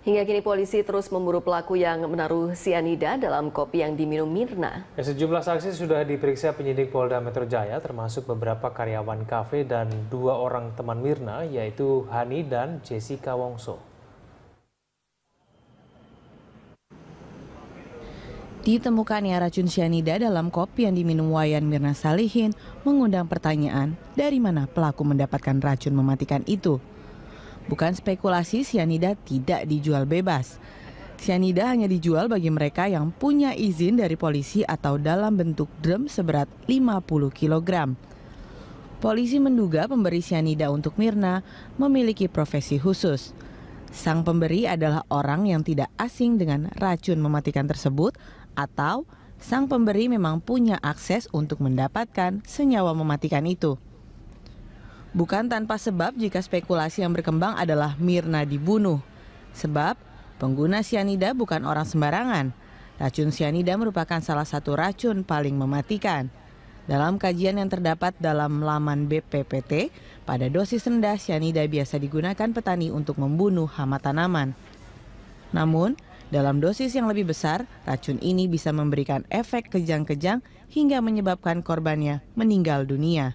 Hingga kini polisi terus memburu pelaku yang menaruh sianida dalam kopi yang diminum Mirna. Sejumlah saksi sudah diperiksa penyidik Polda Metro Jaya, termasuk beberapa karyawan kafe dan 2 orang teman Mirna, yaitu Hani dan Jessica Wongso. Ditemukannya racun sianida dalam kopi yang diminum Wayan Mirna Salihin mengundang pertanyaan, dari mana pelaku mendapatkan racun mematikan itu? Bukan spekulasi, sianida tidak dijual bebas. Sianida hanya dijual bagi mereka yang punya izin dari polisi atau dalam bentuk drum seberat 50 kg. Polisi menduga pemberi sianida untuk Mirna memiliki profesi khusus. Sang pemberi adalah orang yang tidak asing dengan racun mematikan tersebut, atau sang pemberi memang punya akses untuk mendapatkan senyawa mematikan itu. Bukan tanpa sebab jika spekulasi yang berkembang adalah Mirna dibunuh. Sebab pengguna sianida bukan orang sembarangan. Racun sianida merupakan salah satu racun paling mematikan. Dalam kajian yang terdapat dalam laman BPPT, pada dosis rendah sianida biasa digunakan petani untuk membunuh hama tanaman. Namun, dalam dosis yang lebih besar, racun ini bisa memberikan efek kejang-kejang hingga menyebabkan korbannya meninggal dunia.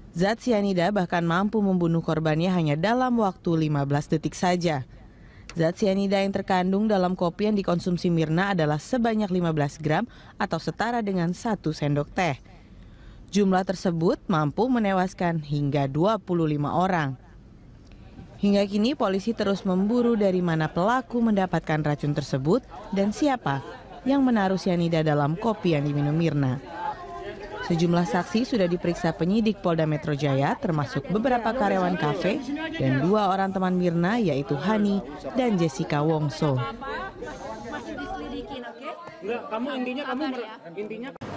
Zat sianida bahkan mampu membunuh korbannya hanya dalam waktu 15 detik saja. Zat sianida yang terkandung dalam kopi yang dikonsumsi Mirna adalah sebanyak 15 gram atau setara dengan 1 sendok teh. Jumlah tersebut mampu menewaskan hingga 25 orang. Hingga kini polisi terus memburu dari mana pelaku mendapatkan racun tersebut dan siapa yang menaruh sianida dalam kopi yang diminum Mirna. Sejumlah saksi sudah diperiksa penyidik Polda Metro Jaya, termasuk beberapa karyawan kafe dan 2 orang teman Mirna, yaitu Hani dan Jessica Wongso.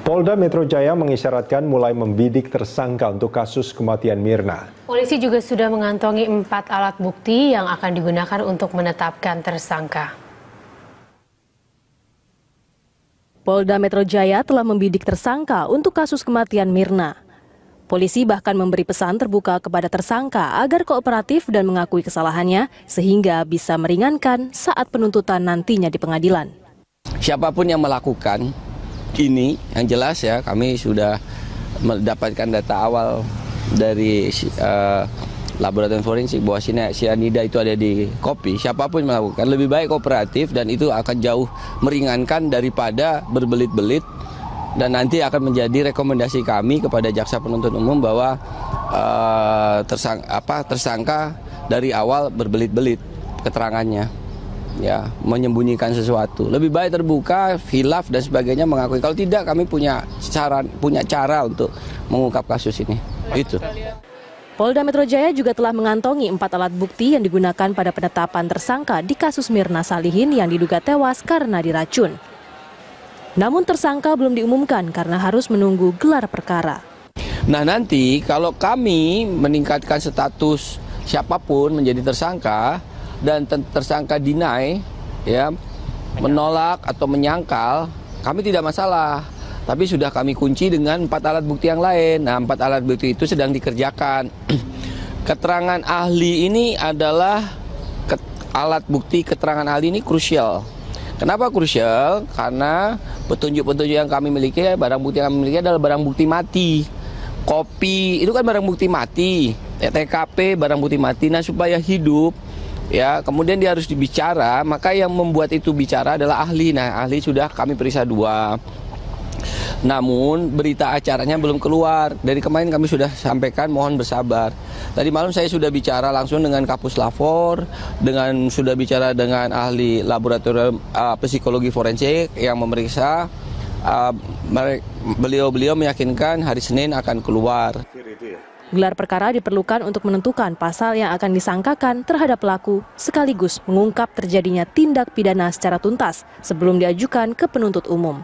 Polda Metro Jaya mengisyaratkan mulai membidik tersangka untuk kasus kematian Mirna. Polisi juga sudah mengantongi 4 alat bukti yang akan digunakan untuk menetapkan tersangka. Polda Metro Jaya telah membidik tersangka untuk kasus kematian Mirna. Polisi bahkan memberi pesan terbuka kepada tersangka agar kooperatif dan mengakui kesalahannya sehingga bisa meringankan saat penuntutan nantinya di pengadilan. Siapapun yang melakukan ini, yang jelas ya, kami sudah mendapatkan data awal dari laboratorium forensik bahwa sianida itu ada di kopi. Siapapun melakukan, lebih baik kooperatif dan itu akan jauh meringankan daripada berbelit-belit, dan nanti akan menjadi rekomendasi kami kepada jaksa penuntut umum bahwa tersangka dari awal berbelit-belit keterangannya, ya, menyembunyikan sesuatu. Lebih baik terbuka, khilaf dan sebagainya, mengakui. Kalau tidak, kami punya cara untuk mengungkap kasus ini. Itu. Polda Metro Jaya juga telah mengantongi 4 alat bukti yang digunakan pada penetapan tersangka di kasus Mirna Salihin yang diduga tewas karena diracun. Namun tersangka belum diumumkan karena harus menunggu gelar perkara. Nah, nanti kalau kami meningkatkan status siapapun menjadi tersangka dan tersangka deny, ya, menolak atau menyangkal, kami tidak masalah. Tapi sudah kami kunci dengan 4 alat bukti yang lain. Nah, 4 alat bukti itu sedang dikerjakan. Keterangan ahli ini adalah alat bukti keterangan ahli ini krusial. Kenapa krusial? Karena petunjuk-petunjuk yang kami miliki, barang bukti yang kami miliki adalah barang bukti mati. Kopi itu kan barang bukti mati. TKP barang bukti mati. Nah, supaya hidup, ya, kemudian dia harus dibicara, maka yang membuat itu bicara adalah ahli. Nah, ahli sudah kami periksa 2. Namun berita acaranya belum keluar. Dari kemarin kami sudah sampaikan mohon bersabar. Tadi malam saya sudah bicara langsung dengan Kapus Lafor, sudah bicara dengan ahli laboratorium psikologi forensik yang memeriksa. Beliau meyakinkan hari Senin akan keluar. Gelar perkara diperlukan untuk menentukan pasal yang akan disangkakan terhadap pelaku, sekaligus mengungkap terjadinya tindak pidana secara tuntas sebelum diajukan ke penuntut umum.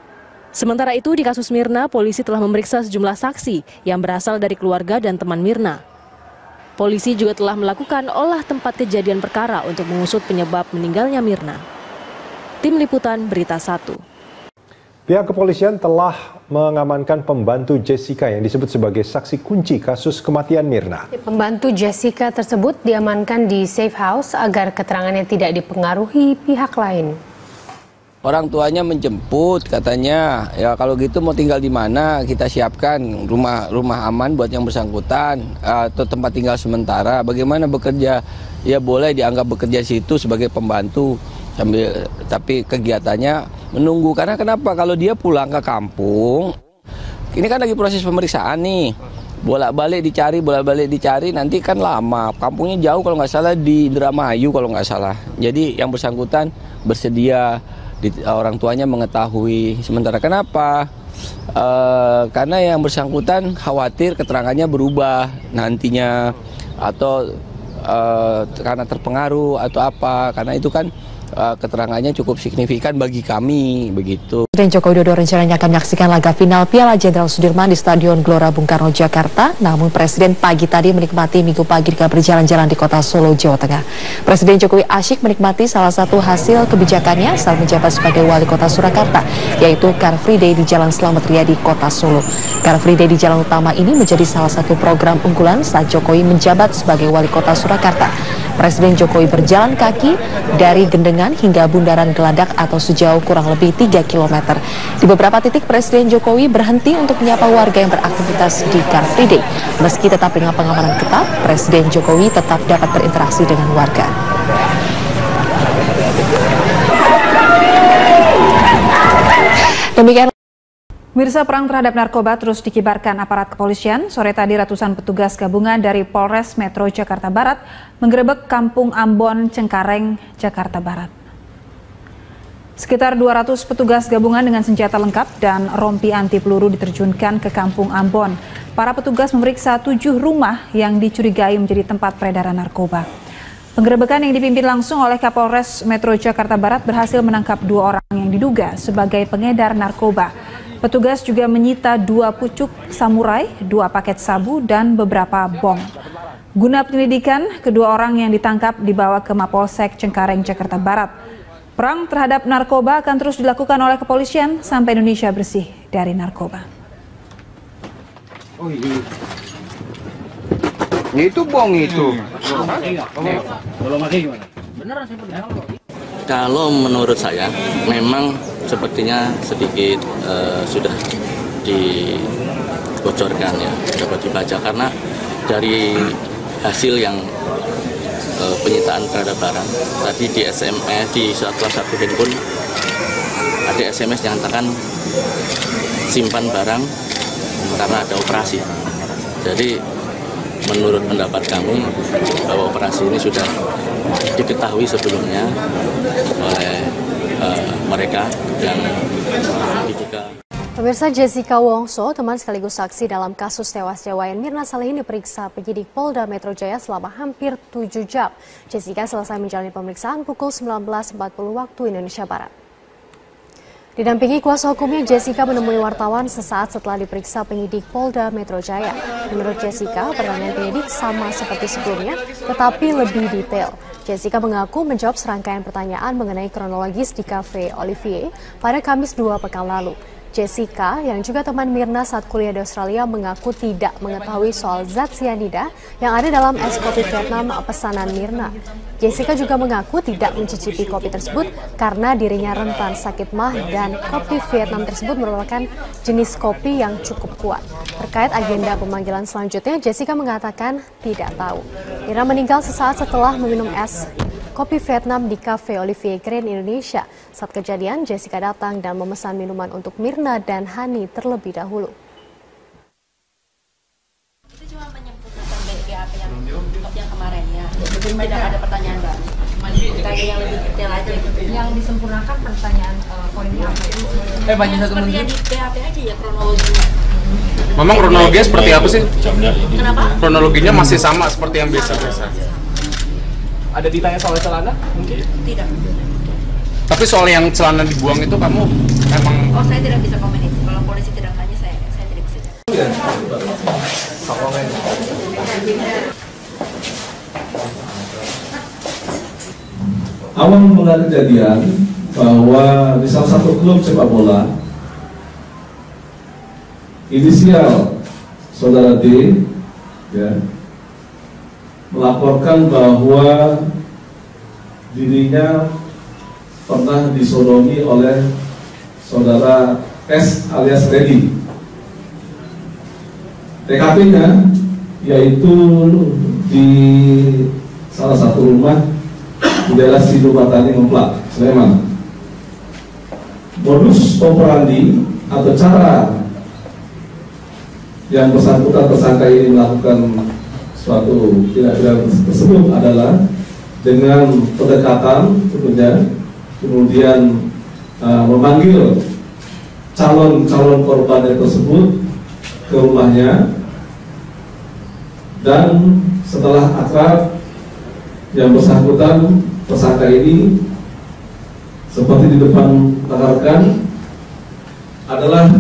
Sementara itu, di kasus Mirna, polisi telah memeriksa sejumlah saksi yang berasal dari keluarga dan teman Mirna. Polisi juga telah melakukan olah tempat kejadian perkara untuk mengusut penyebab meninggalnya Mirna. Tim Liputan Berita 1. Pihak kepolisian telah mengamankan pembantu Jessica yang disebut sebagai saksi kunci kasus kematian Mirna. Pembantu Jessica tersebut diamankan di safe house agar keterangannya tidak dipengaruhi pihak lain. Orang tuanya menjemput, katanya ya kalau gitu mau tinggal di mana, kita siapkan rumah aman buat yang bersangkutan atau tempat tinggal sementara. Bagaimana bekerja, ya boleh dianggap bekerja situ sebagai pembantu sambil, tapi kegiatannya menunggu. Karena kenapa, kalau dia pulang ke kampung, ini kan lagi proses pemeriksaan nih, bolak-balik dicari, nanti kan lama. Kampungnya jauh kalau nggak salah di Indramayu kalau nggak salah. Jadi yang bersangkutan bersedia, orang tuanya mengetahui. Sementara kenapa? Karena yang bersangkutan khawatir keterangannya berubah nantinya, atau karena terpengaruh atau apa, karena itu kan keterangannya cukup signifikan bagi kami, begitu. Presiden Joko Widodo rencananya akan menyaksikan laga final Piala Jenderal Sudirman di Stadion Gelora Bung Karno, Jakarta. Namun Presiden pagi tadi menikmati minggu pagi dengan berjalan-jalan di kota Solo, Jawa Tengah. Presiden Jokowi asyik menikmati salah satu hasil kebijakannya saat menjabat sebagai Wali Kota Surakarta, yaitu Car Free Day di Jalan Slamet Riyadi, Kota Solo. Car Free Day di jalan utama ini menjadi salah satu program unggulan saat Jokowi menjabat sebagai Wali Kota Surakarta. Presiden Jokowi berjalan kaki dari Gendengan hingga Bundaran Geladak atau sejauh kurang lebih 3 km. Di beberapa titik Presiden Jokowi berhenti untuk menyapa warga yang beraktivitas di Car Free Day. Meski tetap dengan pengamanan ketat, Presiden Jokowi tetap dapat berinteraksi dengan warga. Demikian. Mirsa, perang terhadap narkoba terus dikibarkan aparat kepolisian. Sore tadi ratusan petugas gabungan dari Polres Metro Jakarta Barat menggerebek Kampung Ambon, Cengkareng, Jakarta Barat. Sekitar 200 petugas gabungan dengan senjata lengkap dan rompi anti peluru diterjunkan ke Kampung Ambon. Para petugas memeriksa 7 rumah yang dicurigai menjadi tempat peredaran narkoba. Penggerebekan yang dipimpin langsung oleh Kapolres Metro Jakarta Barat berhasil menangkap 2 orang yang diduga sebagai pengedar narkoba. Petugas juga menyita 2 pucuk samurai, 2 paket sabu, dan beberapa bom. Guna penyelidikan, kedua orang yang ditangkap dibawa ke Mapolsek Cengkareng, Jakarta Barat. Perang terhadap narkoba akan terus dilakukan oleh kepolisian sampai Indonesia bersih dari narkoba. Oh iya. Itu bom itu. Kalau menurut saya memang sepertinya sedikit sudah dibocorkan ya, dapat dibaca karena dari hasil yang penyitaan terhadap barang tadi di SMS di salah satu handphone ada SMS yang mengatakan simpan barang karena ada operasi. Jadi menurut pendapat kami bahwa operasi ini sudah diketahui sebelumnya oleh mereka yang diduga. Pemirsa, Jessica Wongso, teman sekaligus saksi dalam kasus tewasnya Wayan Mirna Salihin diperiksa penyidik Polda Metro Jaya selama hampir 7 jam. Jessica selesai menjalani pemeriksaan pukul 19.40 waktu Indonesia Barat. Didampingi kuasa hukumnya, Jessica menemui wartawan sesaat setelah diperiksa penyidik Polda Metro Jaya. Menurut Jessica, pertanyaan penyidik sama seperti sebelumnya, tetapi lebih detail. Jessica mengaku menjawab serangkaian pertanyaan mengenai kronologis di Cafe Olivier pada Kamis 2 pekan lalu. Jessica, yang juga teman Mirna saat kuliah di Australia, mengaku tidak mengetahui soal zat cyanida yang ada dalam es kopi Vietnam pesanan Mirna. Jessica juga mengaku tidak mencicipi kopi tersebut karena dirinya rentan sakit mah dan kopi Vietnam tersebut merupakan jenis kopi yang cukup kuat. Terkait agenda pemanggilan selanjutnya, Jessica mengatakan tidak tahu. Mirna meninggal sesaat setelah meminum es kopi Vietnam di Cafe Olivier Grand Indonesia. Saat kejadian, Jessica datang dan memesan minuman untuk Mirna dan Hani terlebih dahulu. Itu cuma menyempurnakan BAP yang kemarin ya. Tidak ada pertanyaan baru. Tanya yang lebih detail aja gitu. Yang disempurnakan pertanyaan poinnya apa itu? Seperti yang di BAP aja ya, kronologinya. Memang kronologinya seperti apa sih? Kenapa? Kronologinya masih sama seperti yang biasa-biasa. Ada ditanya soal celana? Mungkin? Tidak. Tapi soal yang celana dibuang itu kamu emang... Oh, saya tidak bisa komen itu. Kalau polisi tidak tanya, saya tidak bisa. Awal mula kejadian bahwa di salah satu klub sepak bola inisial saudara D ya, melaporkan bahwa dirinya pernah disodomi oleh saudara S alias Redi. TKP-nya yaitu di salah satu rumah di daerah Sidobatani Ngeplak, Sleman. Modus operandi atau cara yang bersangkutan tersangka ini melakukan suatu tindak pidana tersebut adalah dengan pendekatan tentunya, kemudian memanggil calon korban tersebut ke rumahnya, dan setelah akrab yang bersangkutan tersangka ini seperti di depan rekan-rekan adalah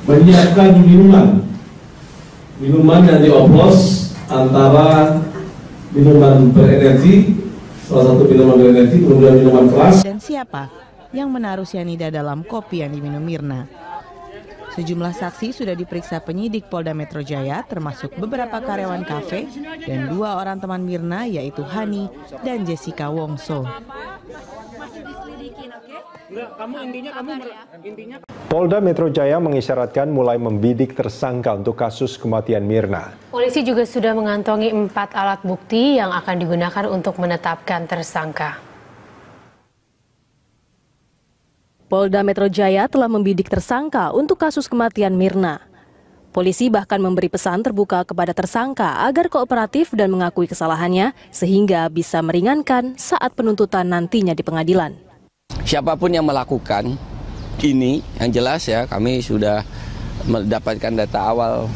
menyiapkan minuman yang dioplos antara minuman berenergi, salah satu minuman berenergi, kemudian minuman keras. Dan siapa yang menaruh sianida dalam kopi yang diminum Mirna? Sejumlah saksi sudah diperiksa penyidik Polda Metro Jaya, termasuk beberapa karyawan kafe dan 2 orang teman Mirna, yaitu Hani dan Jessica Wongso. Polda Metro Jaya mengisyaratkan mulai membidik tersangka untuk kasus kematian Mirna. Polisi juga sudah mengantongi 4 alat bukti yang akan digunakan untuk menetapkan tersangka. Polda Metro Jaya telah membidik tersangka untuk kasus kematian Mirna. Polisi bahkan memberi pesan terbuka kepada tersangka agar kooperatif dan mengakui kesalahannya sehingga bisa meringankan saat penuntutan nantinya di pengadilan. Siapapun yang melakukan ini, yang jelas ya, kami sudah mendapatkan data awal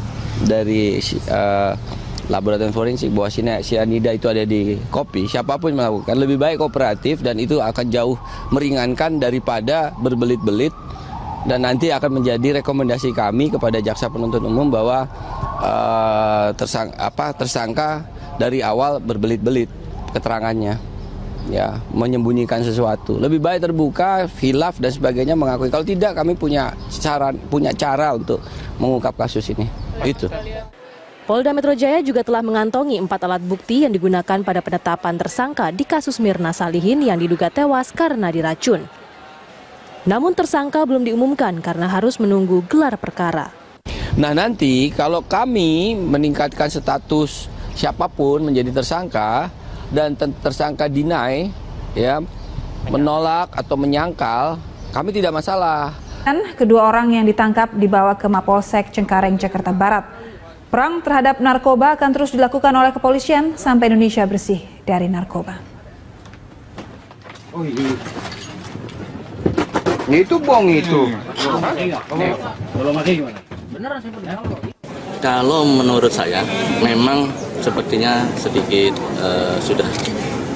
dari laboratorium forensik bahwa sianida itu ada di kopi. Siapapun yang melakukan, lebih baik kooperatif, dan itu akan jauh meringankan daripada berbelit-belit, dan nanti akan menjadi rekomendasi kami kepada jaksa penuntut umum bahwa tersangka dari awal berbelit-belit keterangannya, ya, menyembunyikan sesuatu. Lebih baik terbuka, khilaf dan sebagainya, mengakui. Kalau tidak, kami punya cara untuk mengungkap kasus ini. Itu. Polda Metro Jaya juga telah mengantongi 4 alat bukti yang digunakan pada penetapan tersangka di kasus Mirna Salihin yang diduga tewas karena diracun. Namun tersangka belum diumumkan karena harus menunggu gelar perkara. Nah, nanti kalau kami meningkatkan status siapapun menjadi tersangka dan tersangka deny, ya, menolak atau menyangkal, kami tidak masalah. Kedua orang yang ditangkap dibawa ke Mapolsek Cengkareng, Jakarta Barat. Perang terhadap narkoba akan terus dilakukan oleh kepolisian sampai Indonesia bersih dari narkoba. Oh iya. Itu bong itu. Kalau menurut saya memang sepertinya sedikit sudah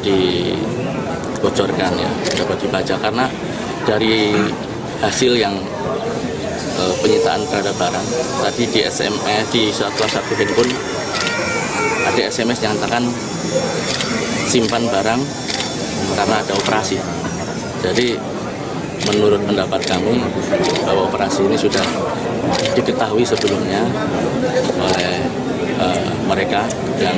dibocorkan, ya, dapat dibaca, karena dari hasil yang penyitaan terhadap barang tadi di SMS, di salah satu handphone ada SMS yang nyatakan simpan barang karena ada operasi. Jadi menurut pendapat kami bahwa operasi ini sudah diketahui sebelumnya oleh mereka yang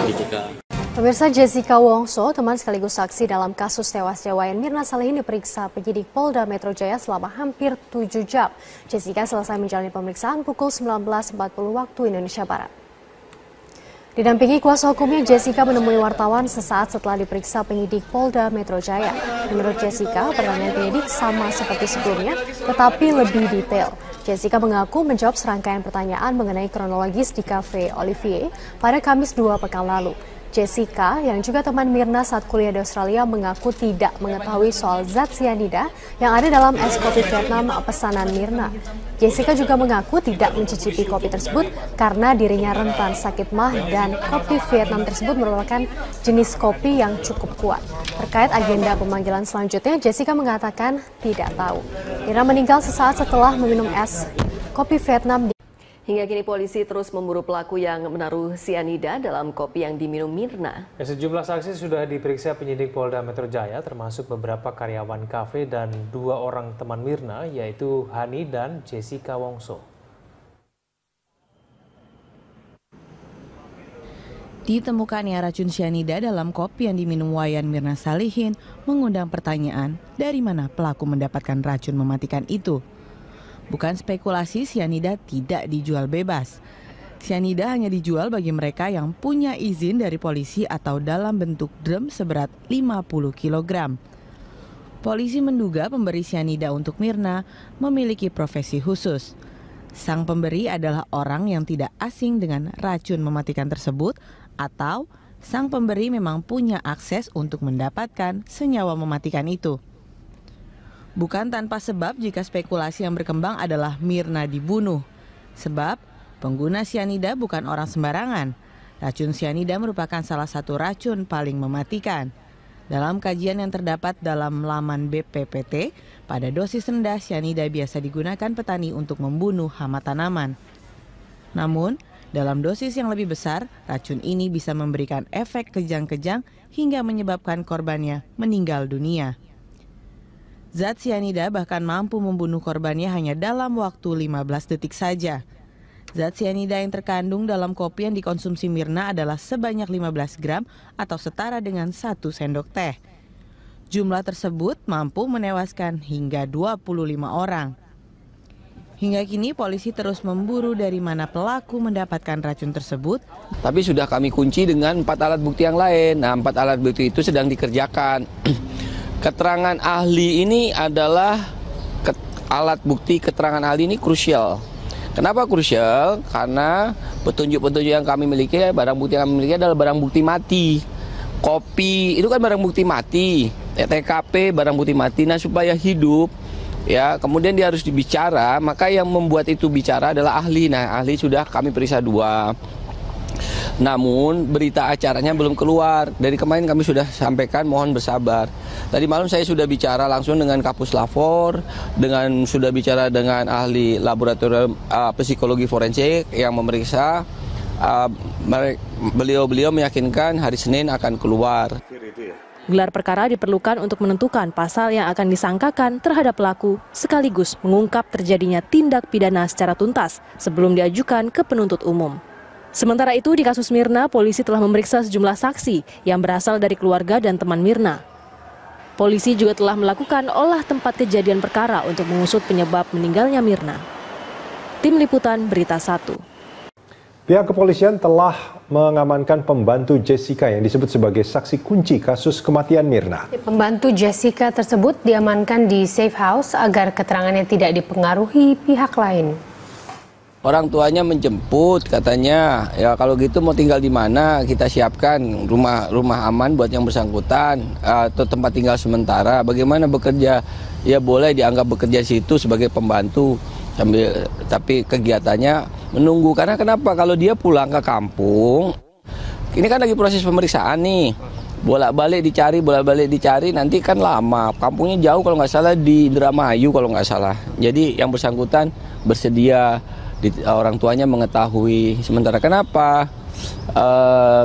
diduga. Pemirsa, Jessica Wongso, teman sekaligus saksi dalam kasus tewasnya Wayan Mirna Salihin, diperiksa penyidik Polda Metro Jaya selama hampir 7 jam. Jessica selesai menjalani pemeriksaan pukul 19.40 waktu Indonesia Barat. Didampingi kuasa hukumnya, Jessica menemui wartawan sesaat setelah diperiksa penyidik Polda Metro Jaya. Menurut Jessica, pertanyaan penyidik sama seperti sebelumnya, tetapi lebih detail. Jessica mengaku menjawab serangkaian pertanyaan mengenai kronologis di Cafe Olivier pada Kamis 2 pekan lalu. Jessica, yang juga teman Mirna saat kuliah di Australia, mengaku tidak mengetahui soal zat sianida yang ada dalam es kopi Vietnam pesanan Mirna. Jessica juga mengaku tidak mencicipi kopi tersebut karena dirinya rentan sakit mah dan kopi Vietnam tersebut merupakan jenis kopi yang cukup kuat. Terkait agenda pemanggilan selanjutnya, Jessica mengatakan tidak tahu. Mirna meninggal sesaat setelah meminum es kopi Vietnam. Hingga kini polisi terus memburu pelaku yang menaruh sianida dalam kopi yang diminum Mirna. Sejumlah saksi sudah diperiksa penyidik Polda Metro Jaya, termasuk beberapa karyawan kafe dan 2 orang teman Mirna, yaitu Hani dan Jessica Wongso. Ditemukannya racun cyanida dalam kopi yang diminum Wayan Mirna Salihin mengundang pertanyaan dari mana pelaku mendapatkan racun mematikan itu. Bukan spekulasi, cyanida tidak dijual bebas. Cyanida hanya dijual bagi mereka yang punya izin dari polisi atau dalam bentuk drum seberat 50 kg. Polisi menduga pemberi cyanida untuk Mirna memiliki profesi khusus. Sang pemberi adalah orang yang tidak asing dengan racun mematikan tersebut atau sang pemberi memang punya akses untuk mendapatkan senyawa mematikan itu. Bukan tanpa sebab jika spekulasi yang berkembang adalah Mirna dibunuh. Sebab pengguna cyanida bukan orang sembarangan. Racun cyanida merupakan salah satu racun paling mematikan. Dalam kajian yang terdapat dalam laman BPPT, pada dosis rendah cyanida biasa digunakan petani untuk membunuh hama tanaman. Namun, dalam dosis yang lebih besar, racun ini bisa memberikan efek kejang-kejang hingga menyebabkan korbannya meninggal dunia. Zat cyanida bahkan mampu membunuh korbannya hanya dalam waktu 15 detik saja. Zat cyanida yang terkandung dalam kopi yang dikonsumsi Mirna adalah sebanyak 15 gram atau setara dengan 1 sendok teh. Jumlah tersebut mampu menewaskan hingga 25 orang. Hingga kini polisi terus memburu dari mana pelaku mendapatkan racun tersebut. Tapi sudah kami kunci dengan 4 alat bukti yang lain. Nah, 4 alat bukti itu sedang dikerjakan. Keterangan ahli ini adalah alat bukti keterangan ahli ini krusial. Kenapa krusial? Karena petunjuk-petunjuk yang kami miliki, barang bukti yang kami miliki adalah barang bukti mati. Kopi itu kan barang bukti mati, TKP barang bukti mati. Nah, supaya hidup, ya kemudian dia harus dibicara, maka yang membuat itu bicara adalah ahli. Nah, ahli sudah kami periksa 2. Namun berita acaranya belum keluar. Dari kemarin kami sudah sampaikan mohon bersabar. Tadi malam saya sudah bicara langsung dengan Kapus Lafor, sudah bicara dengan ahli laboratorium psikologi forensik yang memeriksa. Beliau meyakinkan hari Senin akan keluar. Gelar perkara diperlukan untuk menentukan pasal yang akan disangkakan terhadap pelaku, sekaligus mengungkap terjadinya tindak pidana secara tuntas sebelum diajukan ke penuntut umum. Sementara itu, di kasus Mirna, polisi telah memeriksa sejumlah saksi yang berasal dari keluarga dan teman Mirna. Polisi juga telah melakukan olah tempat kejadian perkara untuk mengusut penyebab meninggalnya Mirna. Tim Liputan Berita 1. Pihak kepolisian telah mengamankan pembantu Jessica yang disebut sebagai saksi kunci kasus kematian Mirna. Pembantu Jessica tersebut diamankan di safe house agar keterangannya tidak dipengaruhi pihak lain. Orang tuanya menjemput, katanya ya kalau gitu mau tinggal di mana, kita siapkan rumah aman buat yang bersangkutan atau tempat tinggal sementara. Bagaimana bekerja? Ya boleh dianggap bekerja situ sebagai pembantu, tapi kegiatannya menunggu. Karena kenapa? Kalau dia pulang ke kampung, ini kan lagi proses pemeriksaan nih, bolak-balik dicari, nanti kan lama. Kampungnya jauh kalau nggak salah di Indramayu kalau nggak salah. Jadi yang bersangkutan bersedia. Orang tuanya mengetahui. Sementara kenapa?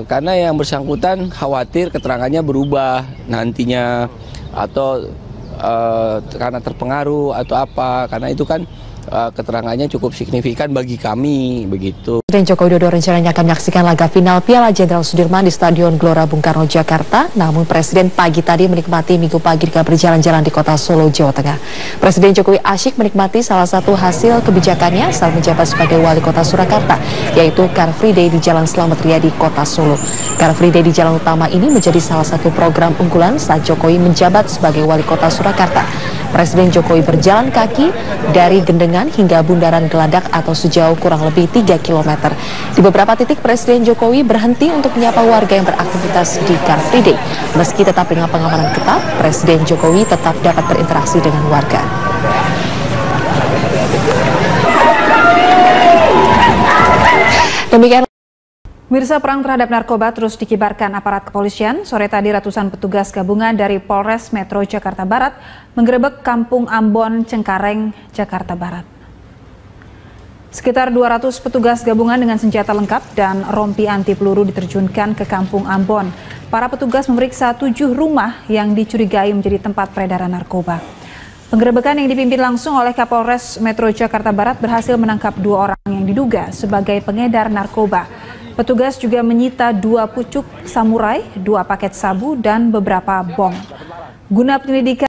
Karena yang bersangkutan khawatir keterangannya berubah nantinya, atau karena terpengaruh atau apa. Karena itu kan keterangannya cukup signifikan bagi kami, begitu. Presiden Joko Widodo rencananya akan menyaksikan laga final Piala Jenderal Sudirman di Stadion Gelora Bung Karno, Jakarta. Namun Presiden pagi tadi menikmati minggu pagi ketika berjalan-jalan di kota Solo, Jawa Tengah. Presiden Jokowi asyik menikmati salah satu hasil kebijakannya saat menjabat sebagai Wali Kota Surakarta, yaitu Car Free Day di Jalan Slamet Riyadi, Kota Solo. Car Free Day di jalan utama ini menjadi salah satu program unggulan saat Jokowi menjabat sebagai Wali Kota Surakarta. Presiden Jokowi berjalan kaki dari Gendengan hingga Bundaran Geladak atau sejauh kurang lebih 3 km. Di beberapa titik Presiden Jokowi berhenti untuk menyapa warga yang beraktivitas di Car Free Day. Meski tetap dengan pengamanan ketat, Presiden Jokowi tetap dapat berinteraksi dengan warga. Demikian. Mirsa, perang terhadap narkoba terus dikibarkan aparat kepolisian. Sore tadi ratusan petugas gabungan dari Polres Metro Jakarta Barat menggerebek Kampung Ambon, Cengkareng, Jakarta Barat. Sekitar 200 petugas gabungan dengan senjata lengkap dan rompi anti peluru diterjunkan ke Kampung Ambon. Para petugas memeriksa 7 rumah yang dicurigai menjadi tempat peredaran narkoba. Penggerebekan yang dipimpin langsung oleh Kapolres Metro Jakarta Barat berhasil menangkap 2 orang yang diduga sebagai pengedar narkoba. Petugas juga menyita 2 pucuk samurai, 2 paket sabu, dan beberapa bom. Guna penyelidikan